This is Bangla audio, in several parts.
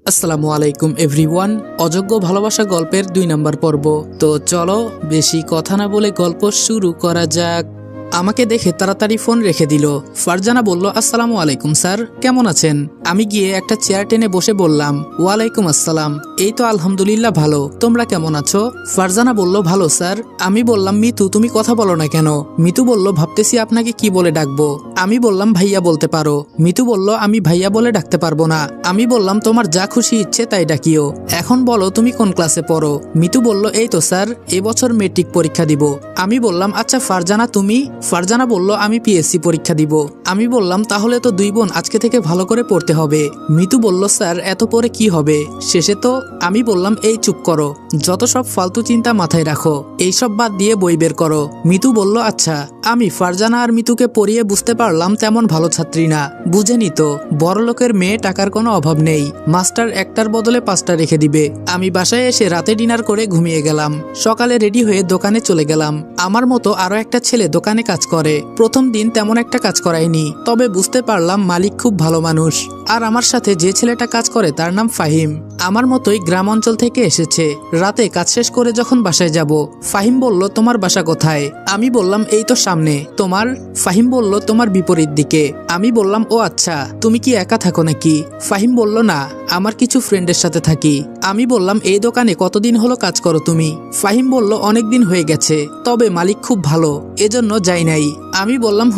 আসসালামু আলাইকুম এভরিওয়ান। অযোগ্য ভালোবাসা গল্পের 2 নম্বর পর্ব। তো চলো বেশি কথা না বলে গল্প শুরু করা যাক। আমাকে দেখে তাড়াতাড়ি ফোন রেখে দিল। ফারজানা বলল, আসসালামু আলাইকুম স্যার, কেমন আছেন? আমি গিয়ে একটা চেয়ার টেনে বসে বললাম, ওয়ালাইকুম আসসালাম, এই তো আলহামদুলিল্লাহ ভালো, তোমরা কেমন আছো? ফারজানা বলল, ভালো স্যার। আমি বললাম, মিতু তুমি কথা বলো না কেন? মিতু বলল, ভাবতেছি আপনাকে কি বলে ডাকবো। আমি বললাম, ভাইয়া বলতে পারো। মিতু বলল, আমি ভাইয়া বলে ডাকতে পারবো না। আমি বললাম, তোমার যা খুশি ইচ্ছে তাই ডাকিও। এখন বলো তুমি কোন ক্লাসে পড়ো? মিতু বলল, এই তো স্যার, এবছর মেট্রিক পরীক্ষা দিব। আমি বললাম, আচ্ছা ফারজানা তুমি? ফারজানা বলল, আমি পিএসসি পরীক্ষা দিব। আমি বললাম, তাহলে তো দুই বোন আজকে থেকে ভালো করে পড়তে হবে। মিতু বলল, স্যার এত পরে কি হবে, শেষে তো। আমি বললাম, এই চুপ করো, যত সব ফালতু চিন্তা মাথায় রাখো, এইসব বাদ দিয়ে বই বের করো। মিতু বলল, আচ্ছা। আমি ফারজানা আর মিতুকে পড়িয়ে বুঝতে পারলাম তেমন ভালো ছাত্রী না। বুঝেনি তো, বড়লোকের মেয়ে, টাকার কোনো অভাব নেই, মাস্টার একটার বদলে 5টা রেখে দিবে। আমি বাসায় এসে রাতে ডিনার করে ঘুমিয়ে গেলাম। সকালে রেডি হয়ে দোকানে চলে গেলাম। আমার মতো আরো একটা ছেলে দোকানে কাজ করে। প্রথম দিন তেমন একটা কাজ করায়নি, তবে বুঝতে পারলাম মালিক খুব ভালো মানুষ। আর আমার সাথে যে ছেলেটা কাজ করে তার নাম ফাহিম। আমার মতোই গ্রাম অঞ্চল থেকে এসেছে। রাতে কাজ শেষ করে যখন বাসায় যাব, ফাহিম বলল, তোমার বাসা কোথায়? আমি বললাম, এই তো সামনে। তোমার? ফাহিম বলল, তোমার বিপরীত দিকে। আমি বললাম, ও আচ্ছা, তুমি কি একা থাকো নাকি? ফাহিম বলল, না, আমার কিছু ফ্রেন্ডের সাথে থাকি। আমি বললাম, এই দোকানে কতদিন হলো কাজ করো তুমি? ফাহিম বলল, অনেকদিন হয়ে গেছে, তবে মালিক খুব ভালো, এজন্য যাই নাই। আমি বললাম,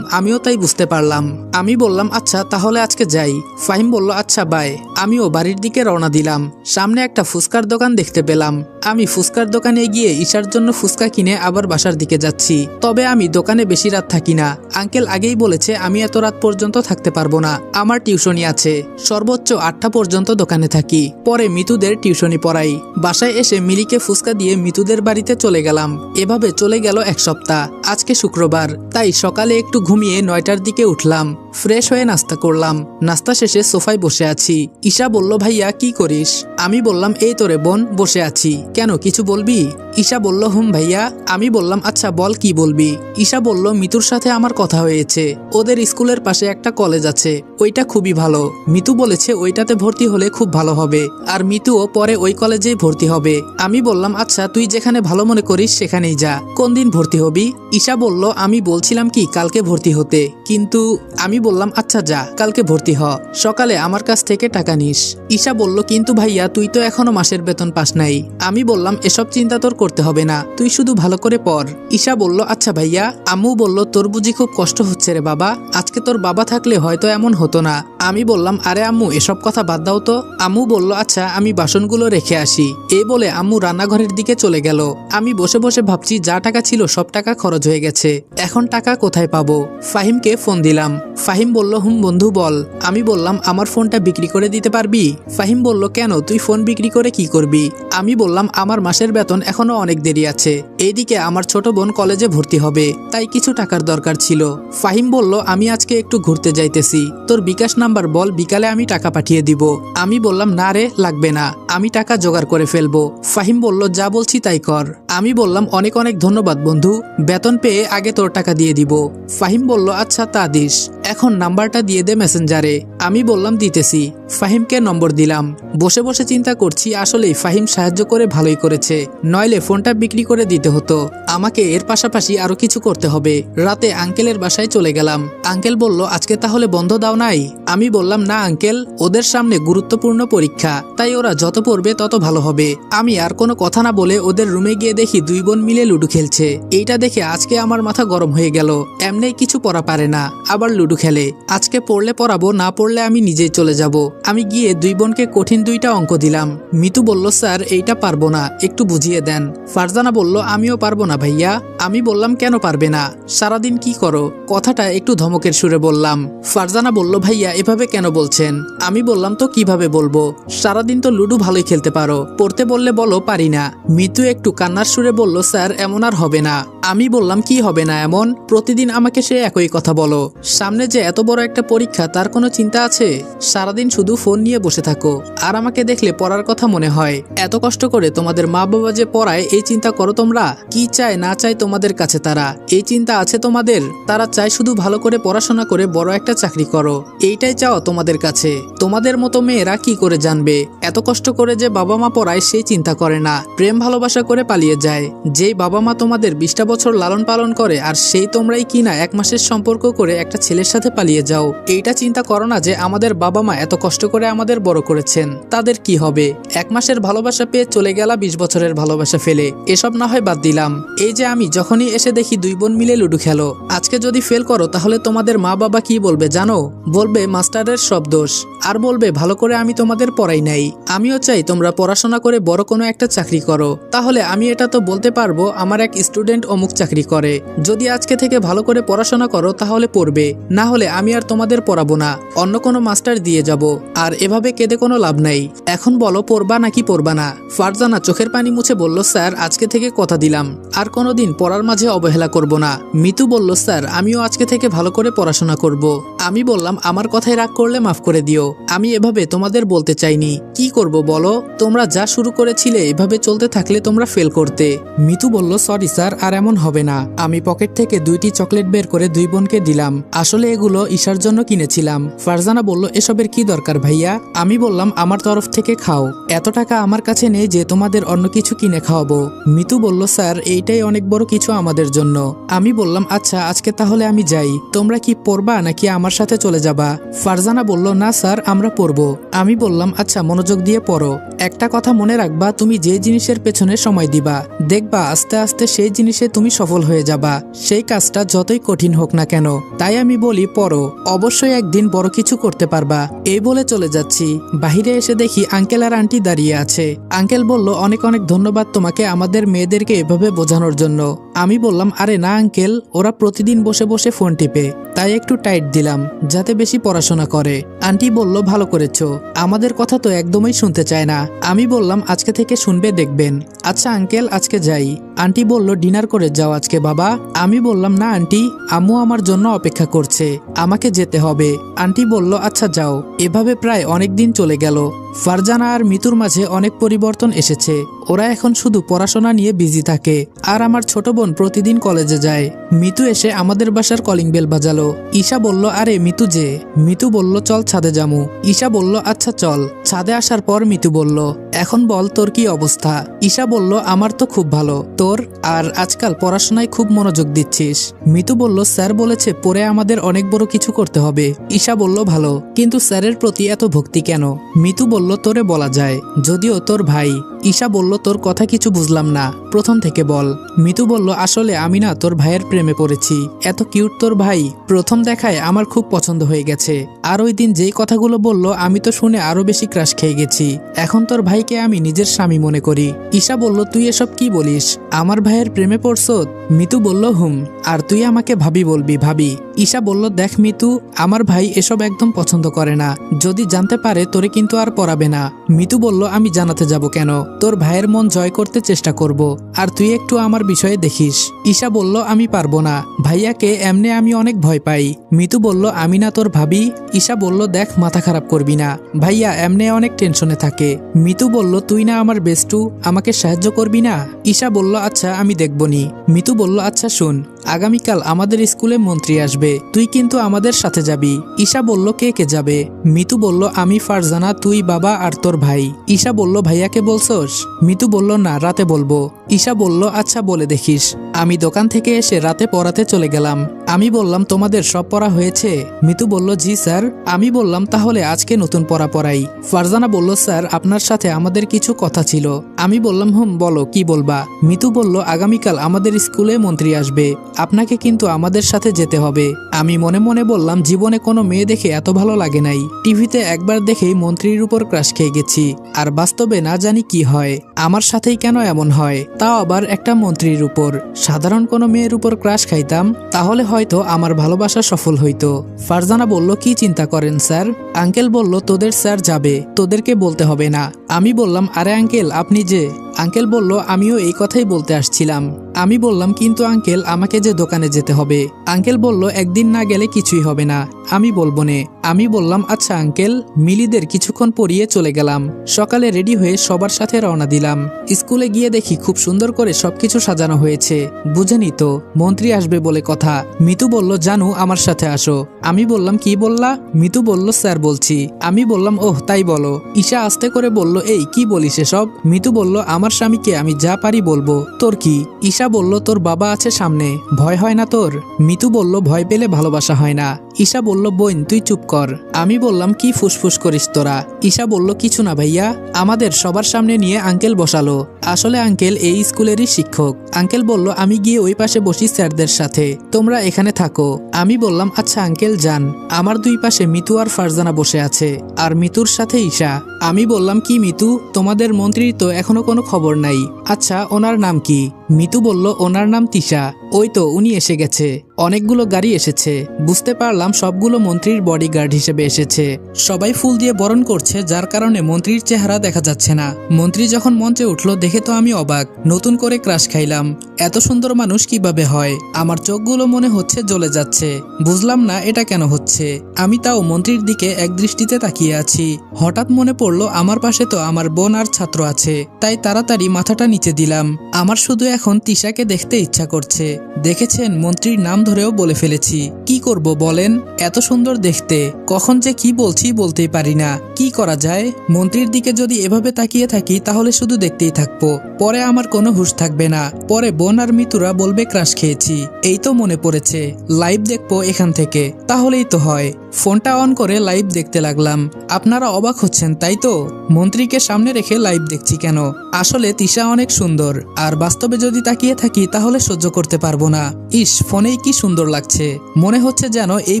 আমিও তাই বুঝতে পারলাম। আমি বললাম, আচ্ছা তাহলে আজকে যাই। ফাহিম বলল, আচ্ছা বাই। আমিও বাড়ির দিকে রওনা দিলাম। সামনে একটা ফুচকার দোকান দেখতে পেলাম। আমি ফুচকার দোকানে গিয়ে ঈশার জন্য ফুচকা কিনে আবার বাসার দিকে যাচ্ছি। তবে আমি দোকানে বেশি রাত থাকি না। আঙ্কেল আগেই বলেছে আমি এত রাত পর্যন্ত থাকতে পারবো না, আমার টিউশনি আছে। সর্বোচ্চ 8টা পর্যন্ত দোকানে থাকি, পরে মিতুদের টিউশনি পড়াই। বাসায় এসে মিলিকে ফুচকা দিয়ে মিতুদের বাড়িতে চলে গেলাম। এভাবে চলে গেল 1 সপ্তাহ। আজকে শুক্রবার, তাই সকালে একটু ঘুমিয়ে 9টার দিকে উঠলাম। ফ্রেশ হয়ে নাস্তা করলাম। নাস্তা শেষে সোফায় বসে আছি। ঈশা বলল, ভাইয়া কি করিস? আমি বললাম, এই তোরে বোন, বসে আছি। কেন, কিছু বলবি? ঈশা বলল, ভাইয়া। আমি বললাম, আচ্ছা বল, কি বলবি? ঈশা বলল, মিতুর সাথে আমার কথা হয়েছে। ওদের স্কুলের পাশে একটা কলেজ আছে, ওইটা খুবই ভালো। মিতু বলেছে ওইটাতে ভর্তি হলে খুব ভালো হবে, আর মিতুও পরে ওই কলেজেই ভর্তি হবে। আমি বললাম, আচ্ছা তুই যেখানে ভালো মনে করিস সেখানেই যা। কোন দিন ভর্তি হবি? ঈশা বলল, আমি বলছিলাম কি কালকে ভর্তি হতে, কিন্তু। আমি বললাম, আচ্ছা যা, কালকে ভর্তি হ, সকালে আমার কাছ থেকে টাকা নিস। ঈশা বলল, কিন্তু ভাইয়া তুই তো এখনো মাসের বেতন পাস নাই। আমি বললাম, এসব চিন্তা তোর করতে হবে না, তুই শুধু ভালো করে পড়। ঈশা বলল, আচ্ছা ভাইয়া। আম্মু বলল, তোর বুঝি খুব কষ্ট হচ্ছে রে বাবা, আজকে তোর বাবা থাকলে হয়তো এমন হতো না। আমি বললাম, আরে আম্মু এসব কথা বাদ দাও তো। আম্মু বলল, আচ্ছা আমি বাসনগুলো রেখে আসি। এই বলে আম্মু রান্নাঘরের দিকে চলে গেল। আমি বসে বসে ভাবছি, যা টাকা ছিল সব টাকা খরচ হয়ে গেছে, এখন টাকা কোথায় পাবো? ফাহিমকে ফোন দিলাম। ফাহিম বলল, বন্ধু বল। আমি বললাম, আমার ফোনটা বিক্রি করে দিতে পারবি? ফাহিম বলল, কেন, তুই ফোন বিক্রি করে কি করবি? আমি বললাম, আমার মাসের বেতন এখনো অনেক দেরি আছে, এইদিকে আমার ছোট বোন কলেজে ভর্তি হবে, তাই কিছু টাকার দরকার ছিল। ফাহিম বলল, আমি আজকে একটু ঘুরতে যাইতেছি, তোর বিকাশ নাম্বার বল, বিকালে আমি টাকা পাঠিয়ে দিব। আমি বললাম, না রে, লাগবে না, আমি টাকা জোগাড় করে ফেলবো। ফাহিম বলল, যা বলছি তাই কর। আমি বললাম, অনেক অনেক ধন্যবাদ বন্ধু, বেতন পেয়ে আগে তোর টাকা দিয়ে দিব। ফাহিম বলল, আচ্ছা তা দিস, এখন নাম্বারটা দিয়ে দে মেসেঞ্জারে। আমি বললাম, দিতেছি। ফাহিমকে নম্বর দিলাম। বসে বসে চিন্তা করছি, আসলেই ফাহিম সাহায্য করে ভালোই করেছে, নইলে ফোনটা বিক্রি করে দিতে হতো। আমাকে এর পাশাপাশি আরো কিছু করতে হবে। রাতে আঙ্কেলের বাসায় চলে গেলাম। আঙ্কেল বলল, আজকে তাহলে বন্ধ দাও নাই? আমি বললাম, না আঙ্কেল, ওদের সামনে গুরুত্বপূর্ণ পরীক্ষা, তাই ওরা যত পড়বে তত ভালো হবে। আমি আর কোনো কথা না বলে ওদের রুমে গিয়ে দেখি 2 বোন মিলে লুডো খেলছে। এইটা দেখে আজকে আমার মাথা গরম হয়ে গেল। এমনি কিছু পড়া পারে না, আবার লুডো খেলে। আজকে পড়লে পড়াবো, না পড়লে আমি নিজেই চলে যাব। আমি গিয়ে 2 বোনকে কঠিন 2টা অঙ্ক দিলাম। মিতু বলল, স্যার এইটা পারবো না, একটু বুঝিয়ে দেন। ফারজানা বলল, আমিও পারবো না ভাইয়া। আমি বললাম, কেন পারবে না, সারাদিন কি করো? কথাটা একটু ধমকের সুরে বললাম। ফারজানা বলল, ভাইয়া এভাবে কেন বলছেন? আমি বললাম, তো কিভাবে বলবো, সারাদিন তো লুডো ভালোই খেলতে পারো, পড়তে বললে বলো পারি না। মিতু একটু কান্নার সুরে বলল, স্যার এমন আর হবে না। আমি বললাম, কি হবে না এমন? প্রতিদিন আমাকে সে একই কথা বলো, সামনে সামনে যে এত বড় একটা পরীক্ষা তার কোনো চিন্তা আছে? সারাদিন শুধু ফোন নিয়ে বসে থাকো। আর আমাকে দেখলে পড়ার কথা মনে হয়। এত কষ্ট করে তোমাদের মা বাবা যে পড়ায় এই চিন্তা করো তোমরা? কি চায় না চায় তোমাদের কাছে তারা? এই চিন্তা আছে তোমাদের? তারা চায় শুধু ভালো করে পড়াশোনা করে বড় একটা চাকরি করো, এইটাই চাও তোমাদের কাছে। তোমাদের মতো মেয়েরা কি করে জানবে এত কষ্ট করে যে বাবা মা পড়ায় সেই চিন্তা করে না, প্রেম ভালোবাসা করে পালিয়ে যায়। যেই বাবা মা তোমাদের 20টা বছর লালন পালন করে আর সেই তোমরাই কিনা 1 মাসের সম্পর্ক করে একটা ছেলের সাথে পালিয়ে যাও। এইটা চিন্তা করো না যে আমাদের বাবা মা এত কষ্ট করে আমাদের বড় করেছেন, তাদের কি হবে? 1 মাসের ভালোবাসা পেয়ে চলে গেলা 20 বছরের ভালোবাসা ফেলে। এসব না হয় বাদ দিলাম, এই যে আমি যখনই এসে দেখি 2 বোন মিলে লুডো খেলো, আজকে যদি ফেল করো তাহলে তোমাদের মা বাবা কি বলবে জানো? বলবে মাস্টারের সব দোষ, আর বলবে ভালো করে আমি তোমাদের পড়াই নাই। আমিও চাই তোমরা পড়াশোনা করে বড় কোনো একটা চাকরি করো, তাহলে আমি এটা তো বলতে পারবো আমার এক স্টুডেন্ট অমুক চাকরি করে। যদি আজকে থেকে ভালো করে পড়াশোনা করো তাহলে পড়বে, না হলে আমি আর তোমাদের পড়াবো না, অন্য কোনো মাস্টার দিয়ে যাব। আর এভাবে কেঁদে কোনো লাভ নাই। এখন বলো পড়বা নাকি পড়বা না? ফারজানা চোখের পানি মুছে বলল, স্যার আজকে থেকে কথা দিলাম আর কোনোদিন পড়ার মাঝে অবহেলা করব না। মিতু বলল, স্যার আমিও আজকে থেকে ভালো করে পড়াশোনা করব। আমি বললাম, আমার কথায় রাগ করলে মাফ করে দিও, আমি এভাবে তোমাদের বলতে চাইনি। কি করব বলো? তোমরা যা শুরু করেছিলে এভাবে চলতে থাকলে তোমরা ফেল করতে। মিতু বলল, সরি স্যার, আর এমন হবে না। আমি পকেট থেকে 2টি চকলেট বের করে 2 বোনকে দিলাম, আসলে এগুলো ঈশার জন্য কিনেছিলাম। ফারজানা বলল, এসবের কি দরকার ভাইয়া? আমি বললাম, আমার তরফ থেকে খাও, এত টাকা আমার কাছে নেই যে তোমাদের অন্য কিছু কিনে খাওয়াবো। মিতু বলল, স্যার এইটাই অনেক বড় কিছু আমাদের জন্য। আমি বললাম, আচ্ছা আজকে তাহলে আমি যাই, তোমরা কি পড়বা নাকি আমার সাথে চলে যাবা? ফারজানা বলল, না স্যার আমরা পড়বো। আমি বললাম, আচ্ছা মনোযোগ দিয়ে পড়ো, একটা কথা মনে রাখবা, তুমি যে জিনিসের পেছনে সময় দিবা দেখবা আস্তে আস্তে সেই জিনিসে তুমি সফল হয়ে যাবা, সেই কাজটা যতই কঠিন হোক না কেন। তাই আমি বলি পড়ো, অবশ্যই একদিন বড় কিছু করতে পারবা। এই বলে চলে যাচ্ছি, বাহিরে এসে দেখি আঙ্কেল আর আন্টি দাঁড়িয়ে আছে। আঙ্কেল বলল, অনেক অনেক ধন্যবাদ তোমাকে আমাদের মেয়েদেরকে এভাবে বোঝানোর জন্য। আমি বললাম, আরে না আঙ্কেল, ওরা প্রতিদিন বসে বসে ফোন টিপে, তাই একটু টাইট দিলাম যাতে বেশি পড়াশোনা করে। আন্টি বলল, ভালো করেছো, আমাদের কথা তো একদমই শুনতে চায় না। আমি বললাম, আজকে থেকে শুনবে দেখবেন। আচ্ছা আঙ্কেল আজকে যাই। আন্টি বলল, ডিনার করে যাও আজকে বাবা। আমি বললাম, না আন্টি, আম্মু আমার জন্য অপেক্ষা করছে, আমাকে যেতে হবে। আন্টি বলল, আচ্ছা যাও। এভাবে প্রায় অনেক দিন চলে গেল। ফারজানা আর মিতুর মাঝে অনেক পরিবর্তন এসেছে, ওরা এখন শুধু পড়াশোনা নিয়ে বিজি থাকে। আর আমার ছোট বোন প্রতিদিন কলেজে যায়। মিতু এসে আমাদের বাসার কলিং বেল বাজালো। ঈশা বলল, আরে মিতু যে। মিতু বলল, চল ছাদে যামু। ঈশা বলল, আচ্ছা চল। ছাদে আসার পর মিতু বলল, এখন বল তোর কি অবস্থা? ঈশা বলল, আমার তো খুব ভালো। তোর? আর আজকাল পড়াশোনায় খুব মনোযোগ দিচ্ছিস? মিতু বলল, স্যার বলেছে পড়ে আমাদের অনেক বড় কিছু করতে হবে। ঈশা বলল, ভালো, কিন্তু স্যারের প্রতি এত ভক্তি কেন? মিতু বলল, তোরে বলা যায়, যদিও তোর ভাই। ঈশা বলল, তোর কথা কিছু বুঝলাম না, প্রথম থেকে বল। মিতু বলল, আসলে আমি না তোর ভাইয়ের প্রেমে পড়েছি, এত কিউট তোর ভাই, প্রথম দেখায় আমার খুব পছন্দ হয়ে গেছে। আর ওই দিন যেই কথাগুলো বলল আমি তো শুনে আরো বেশি ক্রাশ খেয়ে গেছি। এখন তোর ভাইকে আমি নিজের স্বামী মনে করি। ঈশা বলল, তুই এসব কি বলিস? আমার ভাইয়ের প্রেমে পড়ছো? মিতু বলল, হুম। আর তুই আমাকে ভাবি বলবি? ভাবি। ঈশা বলল, দেখ মিতু, আমার ভাই এসব একদম পছন্দ করে না, যদি জানতে পারে তোরে কিন্তু আর পড়াবে না। মিতু বলল, আমি জানাতে যাব কেন? তোর ভাইয়ের মন জয় করতে চেষ্টা করব, আর তুই একটু আমার বিষয়ে দেখিস। ঈশা বলল, আমি পারবো না, ভাইয়াকে এমনি আমি অনেক ভয় পাই। মিতু বলল, আমি না তোর ভাবি? ঈশা বলল, দেখ মাথা খারাপ করবি না, ভাইয়া এমনি অনেক টেনশনে থাকে। মিতু বলল, তুই না আমার বেস্টু, আমাকে সাহায্য করবি না? ঈশা বলল, আচ্ছা আমি দেখবনি। মিতু বলল, আচ্ছা শোন, আগামীকাল আমাদের স্কুলে মন্ত্রী আসবে, তুই কিন্তু আমাদের সাথে যাবি। ঈশা বলল, কে কে যাবে? মিতু বলল, আমি, ফারজানা, তুই, বাবা আর তোর ভাই। ঈশা বলল, ভাইয়াকে বলছস? মিতু বলল, না রাতে বলবো। ঈশা বলল, আচ্ছা বলে দেখিস। আমি দোকান থেকে এসে রাতে পড়াতে চলে গেলাম। আমি বললাম, তোমাদের সব পড়া হয়েছে? মিতু বলল, জি স্যার। আমি বললাম, তাহলে আজকে নতুন পড়া পড়াই। ফারজানা বলল, স্যার আপনার সাথে আমাদের কিছু কথা ছিল। আমি বললাম, হুম বলো, কি বলবা? মিতু বলল, আগামীকাল আমাদের স্কুলে মন্ত্রী আসবে, আপনাকে কিন্তু আমাদের সাথে যেতে হবে। আমি মনে মনে বললাম, জীবনে কোনো মেয়ে দেখে এত ভালো লাগে নাই, টিভিতে একবার দেখেই মন্ত্রীর উপর ক্রাশ খেয়ে গেছি, আর বাস্তবে না জানি কি হয়, আমার সাথেই কেন এমন হয়, তাও আবার একটা মন্ত্রীর উপর। সাধারণ কোনো মেয়ের উপর ক্রাশ খাইতাম, তাহলে হয়তো আমার ভালোবাসা সফল হইতো। ফারজানা বলল, কি চিন্তা করেন স্যার? আঙ্কেল বলল, তোদের স্যার যাবে, তোদেরকে বলতে হবে না। আমি বললাম আরে আঙ্কেল আপনি যে। আঙ্কেল বলল আমিও এই কথাই বলতে আসছিলাম। আমি বললাম কিন্তু আঙ্কেল আমাকে যে দোকানে যেতে হবে। আঙ্কেল বলল একদিন না গেলে কিছুই হবে না, আমি বলবো নে। আমি বললাম আচ্ছা আঙ্কেল। মিলিদের কিছুক্ষণ পরিয়ে চলে গেলাম। সকালে রেডি হয়ে সবার সাথে রওনা দিলাম। স্কুলে গিয়ে দেখি খুব সুন্দর করে সবকিছু সাজানো হয়েছে। বুঝেনি তো, মন্ত্রী আসবে বলে কথা। মিতু বলল জানু আমার সাথে আসো। আমি বললাম কি বললা? মিতু বলল স্যার বলছি। আমি বললাম ওহ তাই বলো। ঈশা আস্তে করে বলল এই কি বলিস এসব? মিতু বলল আমার স্বামীকে আমি যা পারি বলবো, তোর কি? ঈশা বলল তোর বাবা আছে সামনে, ভয় হয় না তোর? মিতু বলল ভয় পেলে ভালোবাসা হয় না। ঈশা বলল বোন তুই চুপ কর। আমি বললাম কি ফুসফুস করিস তোরা? ঈশা বলল কিছু না ভাইয়া, আমাদের সবার সামনে নিয়ে আঙ্কেল বসালো। আসলে আঙ্কেল এই স্কুলেরই শিক্ষক। আঙ্কেল বলল আমি গিয়ে ওই পাশে বসি স্যারদের সাথে, তোমরা এখানে থাকো। আমি বললাম আচ্ছা আঙ্কেল যান। আমার দুই পাশে মিতু আর ফারজানা বসে আছে, আর মিতুর সাথে ঈশা। আমি বললাম কি মিতু, তোমাদের মন্ত্রীর তো এখনো কোনো খবর নাই। আচ্ছা ওনার নাম কি? মিতু বলল ওনার নাম তিশা। ওই তো উনি এসে গেছে। অনেকগুলো গাড়ি এসেছে। বুঝতে পারলাম সবগুলো মন্ত্রীর বডিগার্ড হিসেবে এসেছে। সবাই ফুল দিয়ে বরণ করছে, যার কারণে মন্ত্রীর চেহারা দেখা যাচ্ছে না। মন্ত্রী যখন মঞ্চে উঠলো দেখে তো আমি অবাক। নতুন করে ক্রাশ খাইলাম। এত সুন্দর মানুষ কিভাবে হয়? আমার চোখগুলো মনে হচ্ছে জ্বলে যাচ্ছে। বুঝলাম না এটা কেন হচ্ছে। আমি তাও মন্ত্রীর দিকে এক দৃষ্টিতে তাকিয়ে আছি। হঠাৎ মনে পড়লো আমার পাশে তো আমার বোন আর ছাত্র আছে, তাই তাড়াতাড়ি মাথাটা নিচে দিলাম। আমার শুধু এখন তিশাকে দেখতে ইচ্ছা করছে। দেখেছেন মন্ত্রীর নাম ধরেও বলে ফেলেছি। কি করব বলেন? এত সুন্দর দেখতে, কখন যে কি বলছি বলতেই পারি না। কি করা যায়? মন্ত্রীর দিকে যদি এভাবে তাকিয়ে থাকি তাহলে শুধু দেখতেই থাকবো, পরে আমার কোনো হুঁশ থাকবে না। পরে বোন আর মিতুরা বলবে ক্রাশ খেয়েছি। এই তো মনে পড়েছে, লাইভ দেখবো এখান থেকে, তাহলেই তো হয়। ফোনটা অন করে লাইভ দেখতে লাগলাম। আপনারা অবাক হচ্ছেন তাই তো? মন্ত্রীকে সামনে রেখে লাইভ দেখছি কেন? আসলে তিশা অনেক সুন্দর, আর বাস্তবে যদি তাকিয়ে থাকি তাহলে সহ্য করতে পারবো না। ইস ফোনেই কি সুন্দর লাগছে, মনে হচ্ছে যেন এই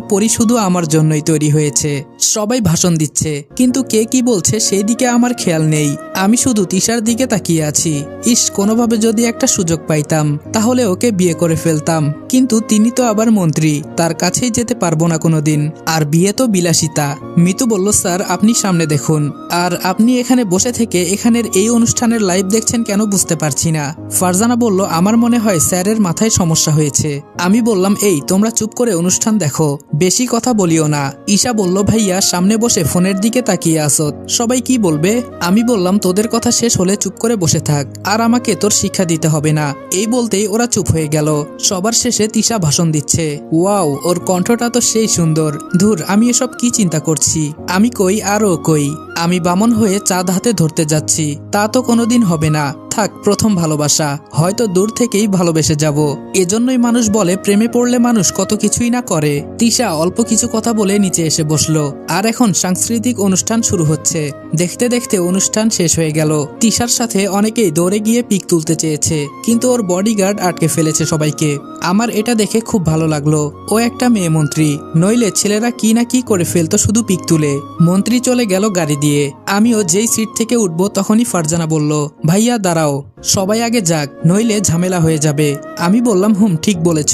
পরি শুধু আমার জন্যই তৈরি হয়েছে। সবাই ভাষণ দিচ্ছে, কিন্তু কে কি বলছে সেই দিকে আমার খেয়াল নেই। আমি শুধু তিশার দিকে তাকিয়ে আছি। ইস কোনোভাবে যদি একটা সুযোগ পাইতাম তাহলে ওকে বিয়ে করে ফেলতাম, কিন্তু তিনি তো আবার মন্ত্রী, তার কাছেই যেতে পারবো না কোনোদিন। আর বিয়ে তো বিলাসিতা। মিতু বলল স্যার আপনি সামনে দেখুন। আর আপনি এখানে বসে থেকে এখানের এই অনুষ্ঠানের লাইভ দেখছেন কেন বুঝতে পারছি না। ফারজানা বলল আমার মনে হয় স্যারের মাথায় সমস্যা হয়েছে। আমি বললাম এই তোমরা চুপ করে অনুষ্ঠান দেখো, বেশি কথা বলিও না। ঈশা বলল ভাইয়া সামনে বসে ফোনের দিকে তাকিয়ে আসত, সবাই কি বলবে? আমি বললাম তোদের কথা শেষ হলে চুপ করে বসে থাক, আর আমাকে তোর শিক্ষা দিতে হবে না। এই বলতেই ওরা চুপ হয়ে গেল। সবার শেষে তিশা ভাষণ দিচ্ছে। ওয়াও, ওর কণ্ঠটা তো সেই সুন্দর। ধুর, আমি এসব কি চিন্তা করছি। আমি কই আর ও কই। আমি বামন হয়ে চাঁদ হাতে ধরতে যাচ্ছি, তা তো কোনোদিন হবে না। থাক, প্রথম ভালোবাসা, হয়তো দূর থেকেই ভালোবেসে যাব। এজন্যই মানুষ বলে প্রেমে পড়লে মানুষ কত কিছুই না করে। তিশা অল্প কিছু কথা বলে নিচে এসে বসলো। আর এখন সাংস্কৃতিক অনুষ্ঠান শুরু হচ্ছে। দেখতে দেখতে অনুষ্ঠান শেষ হয়ে গেল। তিশার সাথে অনেকেই দৌড়ে গিয়ে পিক তুলতে চেয়েছে, কিন্তু ওর বডিগার্ড আটকে ফেলেছে সবাইকে। আমার এটা দেখে খুব ভালো লাগলো। ও একটা মেয়ে মন্ত্রী, নইলে ছেলেরা কি না কি করে ফেলতো শুধু পিক তুলে। মন্ত্রী চলে গেল গাড়ি দিয়ে। আমিও যেই সিট থেকে উঠবো তখনই ফারজানা বলল ভাইয়া দাঁড়াও, সবাই আগে যাক, নইলে ঝামেলা হয়ে যাবে। আমি বললাম হুম ঠিক বলেছ।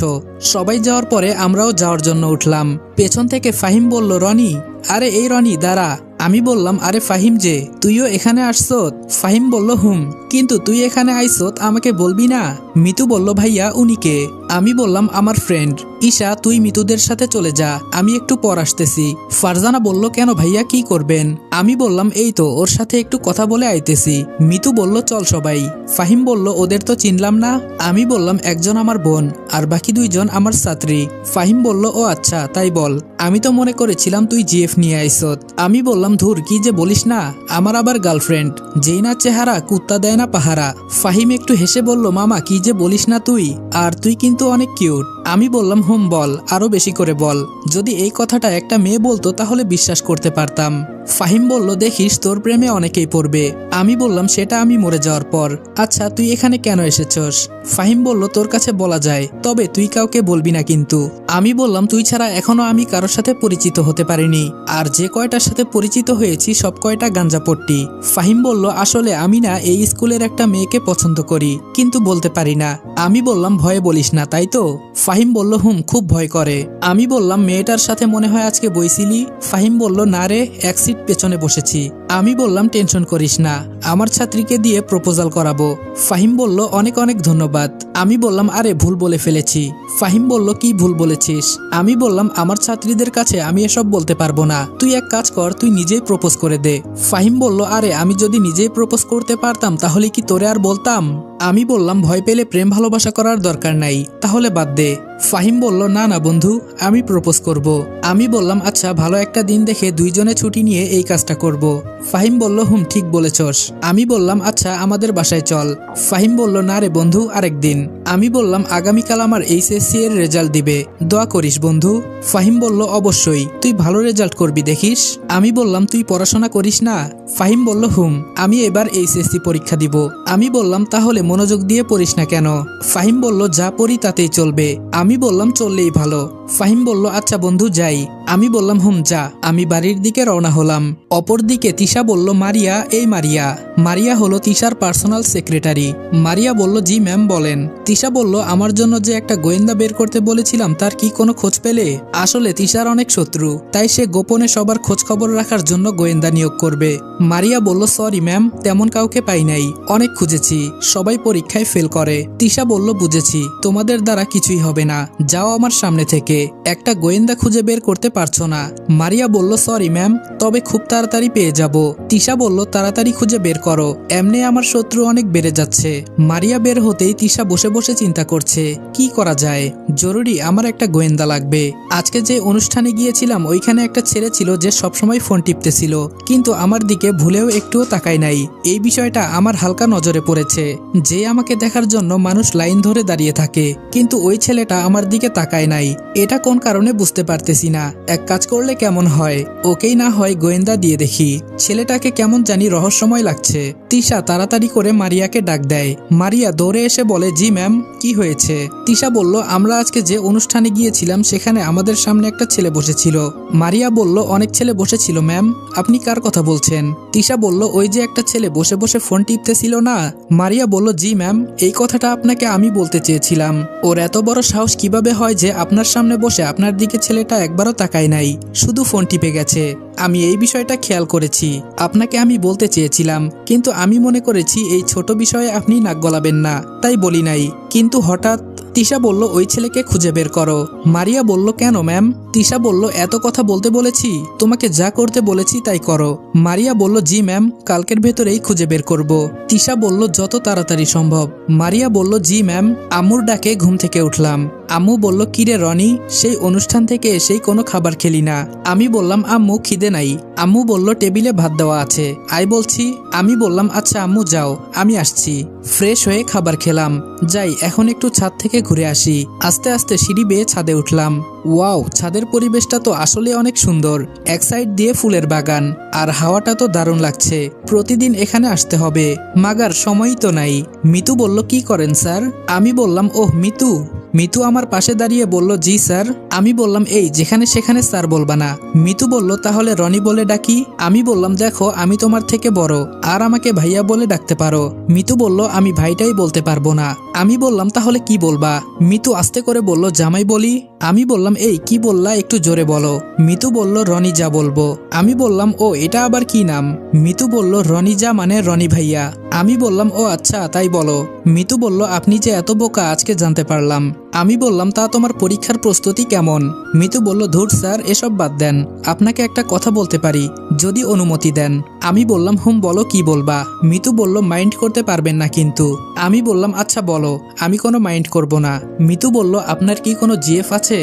সবাই যাওয়ার পরে আমরাও যাওয়ার জন্য উঠলাম। পেছন থেকে ফাহিম বলল রনি। আরে এই রনি দাঁড়া। আমি বললাম আরে ফাহিম যে, তুইও এখানে আসছত? ফাহিম বলল হুম, কিন্তু তুই এখানে আইছত আমাকে বলবি না? মিতু বলল ভাইয়া উনি কে? আমি বললাম আমার ফ্রেন্ড। ঈশা তুই মিতুদের সাথে চলে যা, আমি একটু পর আসতেছি। ফারজানা বলল কেন ভাইয়া, কি করবেন? আমি বললাম এই তো ওর সাথে একটু কথা বলে আইতেছি। মিতু বলল চল সবাই। ফাহিম বলল ওদের তো চিনলাম না। আমি বললাম একজন আমার বোন আর বাকি দুইজন আমার ছাত্রী। ফাহিম বলল ও আচ্ছা তাই বল, আমি তো মনে করেছিলাম তুই জিএফ নিয়ে আইছত। আমি বললাম ধুর কি যে বলিস না, আমার আবার গার্লফ্রেন্ড, যেই না চেহারা কুত্তা দেয় না পাহারা। ফাহিম একটু হেসে বলল মামা কি যে বলিস না তুই, আর তুই কিন্তু অনেক কিউট। আমি বললাম হুম বল, আরো বেশি করে বল। যদি এই কথাটা একটা মেয়ে বলতো তাহলে বিশ্বাস করতে পারতাম। ফাহিম বলল দেখিস তোর প্রেমে অনেকেই পড়বে। আমি বললাম সেটা আমি মরে যাওয়ার পর। আচ্ছা তুই এখানে কেন এসেছস? ফাহিম বলল তোর কাছে বলা যায়, তবে তুই কাউকে বলবি না কিন্তু। আমি বললাম তুই ছাড়া এখনো আমি কারোর সাথে পরিচিত হতে পারিনি, আর যে কয়টার সাথে পরিচিত হয়েছি সব কয়টা গাঞ্জাপট্টি। ফাহিম বলল আসলে আমি না এই স্কুলের একটা মেয়েকে পছন্দ করি, কিন্তু বলতে পারি না। আমি বললাম ভয়ে বলিস না তাই তো? ফাহিম বলল হুম খুব ভয় করে। আমি বললাম মেয়েটার সাথে মনে হয় আজকে বইছিলি? ফাহিম বলল না রে, এক সিট পেছনে বসেছি। আমি বললাম টেনশন করিস না, আমার ছাত্রীকে দিয়ে প্রপোজাল করাবো। ফাহিম বলল অনেক অনেক ধন্যবাদ। আমি বললাম আরে ভুল বলে ফেলেছি। ফাহিম বলল কি ভুল বলেছিস? আমি বললাম আমার ছাত্রীদের কাছে আমি এসব বলতে পারবো না, তুই এক কাজ কর, তুই নিজেই প্রপোজ করে দে। ফাহিম বলল আরে আমি যদি নিজেই প্রপোজ করতে পারতাম তাহলে কি তোরে আর বলতাম? আমি বললাম ভয় পেলে প্রেম ভালোবাসা করার দরকার নাই, তাহলে বাদ দে। ফাহিম বলল না না বন্ধু, আমি প্রপোজ করব। আমি বললাম আচ্ছা ভালো একটা দিন দেখে দুইজনে ছুটি নিয়ে এই কাজটা করব। ফাহিম বলল ঠিক বলেছস। আমি বললাম আচ্ছা আমাদের বাসায় চল। ফাহিম বলল না রে বন্ধু, আরেকদিন। আমি বললাম আগামীকাল আমার এইচএসসি এর রেজাল্ট দিবে, দোয়া করিস বন্ধু। ফাহিম বলল অবশ্যই, তুই ভালো রেজাল্ট করবি দেখিস। আমি বললাম তুই পড়াশোনা করিস না? ফাহিম বলল আমি এবার এইচএসসি পরীক্ষা দিব। আমি বললাম তাহলে মনোযোগ দিয়ে পড়িস না কেন? ফাহিম বলল যা পড়ি তাতেই চলবে। আমি বললাম চললেই ভালো। ফাহিম বলল আচ্ছা বন্ধু যাই। আমি বললাম যা। আমি বাড়ির দিকে রওনা হলাম। অপরদিকে তিশা বলল মারিয়া, এই মারিয়া। মারিয়া হলো তিশার পার্সোনাল সেক্রেটারি। মারিয়া বলল জি ম্যাম বলেন। তিশা বলল আমার জন্য যে একটা গোয়েন্দা বের করতে বলেছিলাম তার কি কোনো খোঁজ পেলে? আসলে তিশার অনেক শত্রু, তাই সে গোপনে সবার খোঁজ খবর রাখার জন্য গোয়েন্দা নিয়োগ করবে। মারিয়া বলল সরি ম্যাম, তেমন কাউকে পাই নাই, অনেক খুঁজেছি, সবাই পরীক্ষায় ফেল করে। তিশা বলল বুঝেছি, তোমাদের দ্বারা কিছুই হবে না, যাও আমার সামনে থেকে। একটা গোয়েন্দা খুঁজে বের করতে পারছো না। মারিয়া বলল সরি ম্যাম, তবে খুব তাড়াতাড়ি পেয়ে যাব। তিশা বলল তাড়াতাড়ি খুঁজে বের করো, এমনি আমার শত্রু অনেক বেড়ে যাচ্ছে। মারিয়া বের হতেই তিশা বসে বসে চিন্তা করছে কি করা যায়। জরুরি আমার একটা গোয়েন্দা লাগবে। আজকে যে অনুষ্ঠানে গিয়েছিলাম ওইখানে একটা ছেলে ছিল যে সবসময় ফোন টিপতেছিল, কিন্তু আমার দিকে ভুলেও একটুও তাকায় নাই। এই বিষয়টা আমার হালকা নজরে পড়েছে। যে আমাকে দেখার জন্য মানুষ লাইন ধরে দাঁড়িয়ে থাকে, কিন্তু ওই ছেলেটা আমার দিকে তাকায় নাই। এটা কোন কারণে বুঝতে পারতেছি না। এক কাজ করলে কেমন হয়, ওকেই না হয় গোয়েন্দা দিয়ে দেখি। ছেলেটাকে কেমন জানি রহস্যময় লাগছে। তিশা তাড়াতাড়ি করে মারিয়াকে ডাক দেয়। মারিয়া দৌড়ে এসে বলে জি ম্যাম, কি হয়েছে? তিশা বলল আমরা আজকে যে অনুষ্ঠানে গিয়েছিলাম সেখানে আমাদের সামনে একটা ছেলে বসেছিল। মারিয়া বলল অনেক ছেলে বসেছিল ম্যাম, আপনি কার কথা বলছেন? তিশা বলল ওই যে একটা ছেলে বসে বসে ফোন টিপতেছিল না। মারিয়া বলল জি ম্যাম, এই কথাটা আপনাকে আমি বলতে চেয়েছিলাম। ওর এত বড় সাহস কিভাবে হয় যে আপনার সামনে বসে আপনার দিকে ছেলেটা একবারও তাকায় নাই, শুধু ফোন টিপে গেছে। আমি এই বিষয়টা খেয়াল করেছি, আপনাকে আমি বলতে চেয়েছিলাম, কিন্তু আমি মনে করেছি এই ছোট বিষয়ে আপনি নাক গলাবেন না, তাই বলি নাই। কিন্তু হঠাৎ তিশা বলল ওই ছেলেকে খুঁজে বের করো। মারিয়া বলল কেন ম্যাম? তিশা বলল এত কথা বলতে বলেছি, তোমাকে যা করতে বলেছি তাই করো। মারিয়া বলল জি ম্যাম, কালকের ভেতরেই খুঁজে বের করব। তিশা বলল যত তাড়াতাড়ি সম্ভব। মারিয়া বলল জি ম্যাম। আম্মুর ডাকে ঘুম থেকে উঠলাম। আম্মু বলল কিরে রনি, সেই অনুষ্ঠান থেকে এসেই কোনো খাবার খেলি না? আমি বললাম আম্মু খিদে নাই। আম্মু বলল টেবিলে ভাত দেওয়া আছে, আই বলছি। আমি বললাম আচ্ছা আম্মু যাও, আমি আসছি। ফ্রেশ হয়ে খাবার খেলাম। যাই এখন একটু ছাদ থেকে ঘুরে আসি। আস্তে আস্তে সিঁড়ি বেয়ে ছাদে উঠলাম। ওয়াও, ছাদের পরিবেশটা তো আসলে অনেক সুন্দর। এক সাইড দিয়ে ফুলের বাগান, আর হাওয়াটা তো দারুণ লাগছে। প্রতিদিন এখানে আসতে হবে, মাগার সময়ই তো নাই। মিতু বলল কি করেন স্যার? আমি বললাম ওহ মিতু। মিতু আমার পাশে দাঁড়িয়ে বলল জি স্যার। আমি বললাম এই যেখানে সেখানে স্যার বলবা না। মিতু বলল তাহলে রনি বলে ডাকি? আমি বললাম দেখো আমি তোমার থেকে বড়, আর আমাকে ভাইয়া বলে ডাকতে পারো। মিতু বলল আমি ভাইটাই বলতে পারবো না। আমি বললাম তাহলে কি বলবা? মিতু আস্তে করে বলল জামাই বলি। আমি বললাম এই কি বললা, একটু জোরে বলো। মিতু বলল রনি যা বলবো। আমি বললাম ও এটা আবার কি নাম? মিতু বলল রনি যা মানে রনি ভাইয়া। আমি বললাম ও আচ্ছা তাই বলো। মিতু বলল আপনি যে এত বোকা আজকে জানতে পারলাম। আমি বললাম তা তোমার পরীক্ষার প্রস্তুতি কেমন? মিতু বলল ধুর স্যার এসব বাদ দেন, আপনাকে একটা কথা বলতে পারি যদি অনুমতি দেন। আমি বললাম বলো কি বলবা। মিতু বলল মাইন্ড করতে পারবেন না কিন্তু। আমি বললাম আচ্ছা বলো, আমি কোনো মাইন্ড করব না। মিতু বলল আপনার কি কোনো জিএফ আছে?